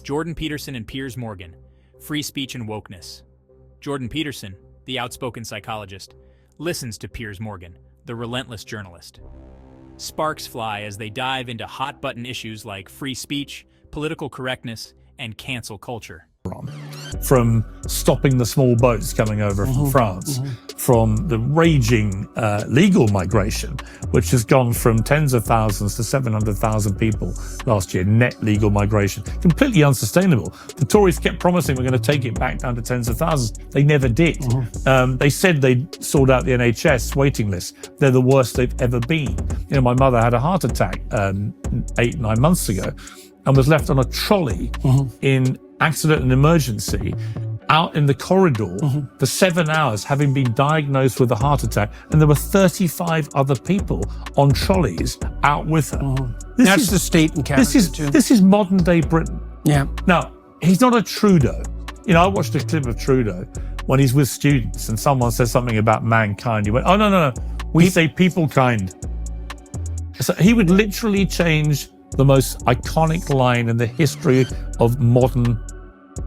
Jordan Peterson and Piers Morgan, Free Speech and Wokeness. Jordan Peterson, the outspoken psychologist, listens to Piers Morgan, the relentless journalist. Sparks fly as they dive into hot-button issues like free speech, political correctness, and cancel culture. From stopping the small boats coming over from France, from the raging legal migration, which has gone from tens of thousands to 700,000 people last year, net legal migration, completely unsustainable. The Tories kept promising we're going to take it back down to tens of thousands. They never did. They said they'd sort out the NHS waiting list. They're the worst they've ever been. You know, my mother had a heart attack 8-9 months ago and was left on a trolley in accident and emergency out in the corridor for 7 hours, having been diagnosed with a heart attack, and there were 35 other people on trolleys out with her. That's the state in Canada too. This is modern day Britain. Yeah. Now, he's not a Trudeau. You know, I watched a clip of Trudeau when he's with students and someone says something about mankind. He went, oh, no, we say people kind. So he would literally change the most iconic line in the history of modern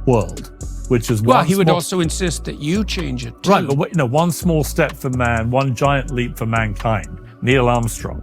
world, which is he would also insist that you change it too. Right, but one small step for man, one giant leap for mankind. Neil Armstrong,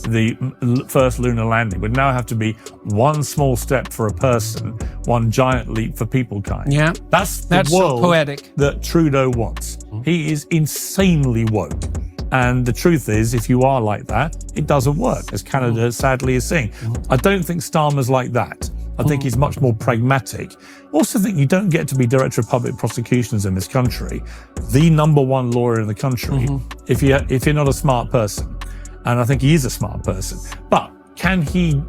the first lunar landing, would now have to be one small step for a person, one giant leap for peoplekind. Yeah, that's the world so poetic that Trudeau wants. He is insanely woke. And the truth is, if you are like that, it doesn't work, as Canada sadly is seeing. I don't think Starmer's like that. I think he's much more pragmatic. Also think you don't get to be Director of Public Prosecutions in this country, the #1 lawyer in the country, if you're not a smart person. And I think he is a smart person. But can he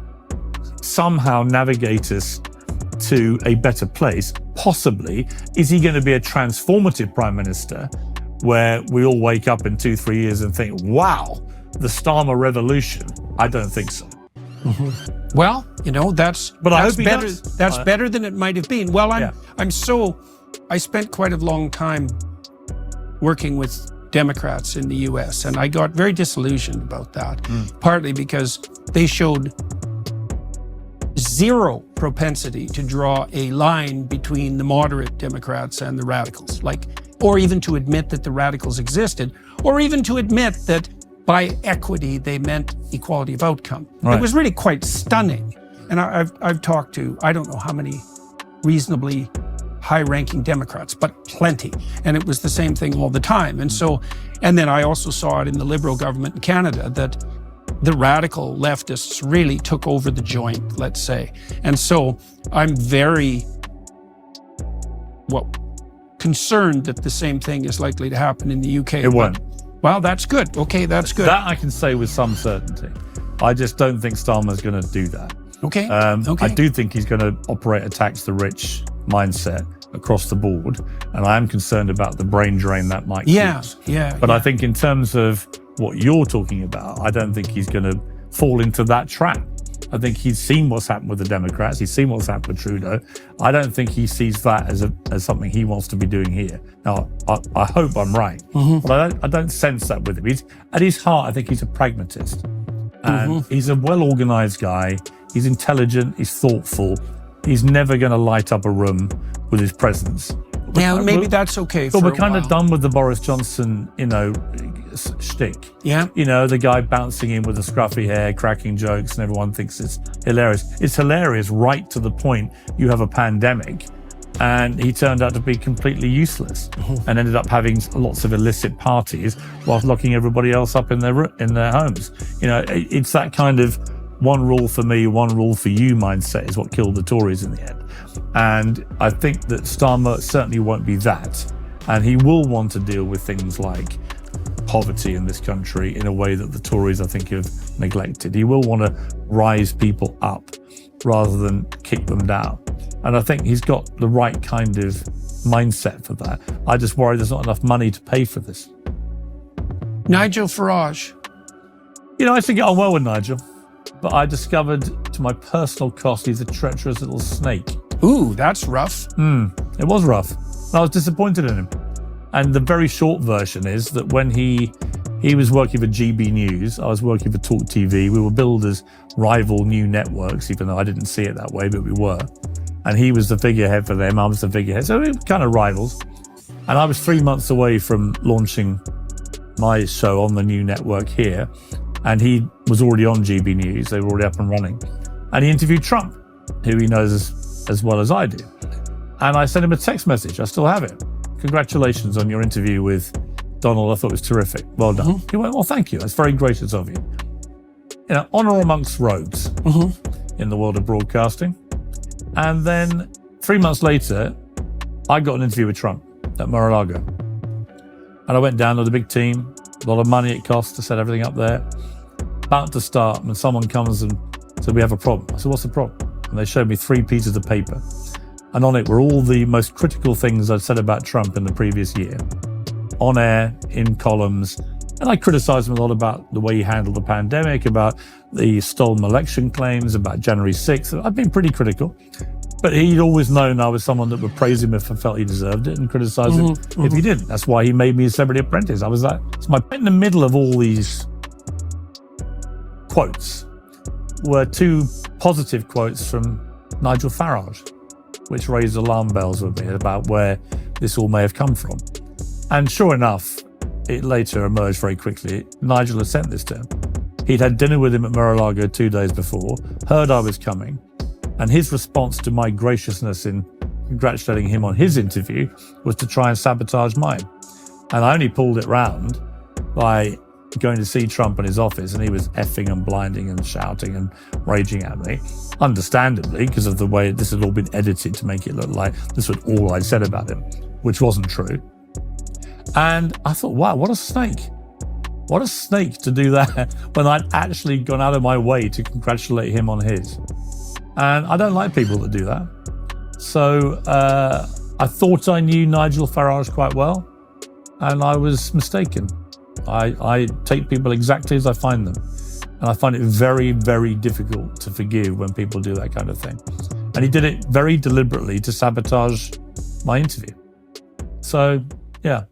somehow navigate us to a better place? Possibly. Is he going to be a transformative Prime Minister where we all wake up in 2-3 years and think, wow, the Starmer revolution? I don't think so. Well, you know, that's better. That's better than it might have been. Well, I spent quite a long time working with Democrats in the US, and I got very disillusioned about that, partly because they showed zero propensity to draw a line between the moderate Democrats and the radicals, or even to admit that the radicals existed, or even to admit that by equity they meant equality of outcome. Right. It was really quite stunning. And I've talked to, I don't know how many reasonably high-ranking Democrats, but plenty. And it was the same thing all the time. And then I also saw it in the Liberal government in Canada that the radical leftists really took over the joint, let's say. And so I'm very, concerned that the same thing is likely to happen in the UK. It won't. Well, that's good. Okay, that's good. That I can say with some certainty. I just don't think Starmer's going to do that. Okay. I do think he's going to operate a tax the rich mindset across the board, and I am concerned about the brain drain that might cause. But I think in terms of what you're talking about, I don't think he's going to fall into that trap. I think he's seen what's happened with the Democrats. He's seen what's happened with Trudeau. I don't think he sees that as something he wants to be doing here. Now, I hope I'm right, but I don't sense that with him. At his heart, I think he's a pragmatist. And he's a well-organized guy. He's intelligent. He's thoughtful. He's never going to light up a room with his presence. Yeah, maybe that's okay for a while. But we're kind of done with the Boris Johnson, shtick. Yeah. The guy bouncing in with the scruffy hair, cracking jokes, and everyone thinks it's hilarious. It's hilarious right to the point you have a pandemic, and he turned out to be completely useless and ended up having lots of illicit parties whilst locking everybody else up in their homes. It's that kind of one rule for me, one rule for you mindset is what killed the Tories in the end. And I think that Starmer certainly won't be that. And he will want to deal with things like poverty in this country in a way that the Tories, I think, have neglected. He will want to rise people up rather than kick them down. And I think he's got the right kind of mindset for that. I just worry there's not enough money to pay for this. Nigel Farage. I used to get on well with Nigel, but I discovered to my personal cost he's a treacherous little snake. Ooh, that's rough. It was rough. I was disappointed in him. And the very short version is that when he was working for GB News, I was working for Talk TV. We were billed as rival new networks, even though I didn't see it that way, but we were. And he was the figurehead for them, I was the figurehead. So we were kind of rivals. And I was 3 months away from launching my show on the new network here. And he was already on GB News, they were already up and running. And he interviewed Trump, who he knows as well as I do. And I sent him a text message, I still have it. Congratulations on your interview with Donald, I thought it was terrific, well done. He went, well, thank you, that's very gracious of you. You know, honor amongst rogues in the world of broadcasting. And then 3 months later, I got an interview with Trump at Mar-a-Lago. And I went down with a big team, a lot of money it cost to set everything up there. About to start, when someone comes and said, we have a problem. I said, what's the problem? And they showed me 3 pieces of paper. And on it were all the most critical things I'd said about Trump in the previous year. On air, in columns. And I criticized him a lot about the way he handled the pandemic, about the stolen election claims, about January 6th. I've been pretty critical. But he'd always known I was someone that would praise him if I felt he deserved it and criticize him if he didn't. That's why he made me a celebrity apprentice. I was that. So my in the middle of all these quotes were 2 positive quotes from Nigel Farage, which raised alarm bells with me about where this all may have come from. And sure enough, it later emerged very quickly. Nigel had sent this to him. He'd had dinner with him at Mar-a-Lago 2 days before, heard I was coming, and his response to my graciousness in congratulating him on his interview was to try and sabotage mine. And I only pulled it round by going to see Trump in his office, and he was effing and blinding and shouting and raging at me, understandably, because of the way this had all been edited to make it look like this was all I'd said about him, which wasn't true. And I thought, wow, what a snake. What a snake to do that when I'd actually gone out of my way to congratulate him on his. And I don't like people that do that. So I thought I knew Nigel Farage quite well, and I was mistaken. I take people exactly as I find them. And I find it very, very difficult to forgive when people do that kind of thing. And he did it very deliberately to sabotage my interview. So, yeah.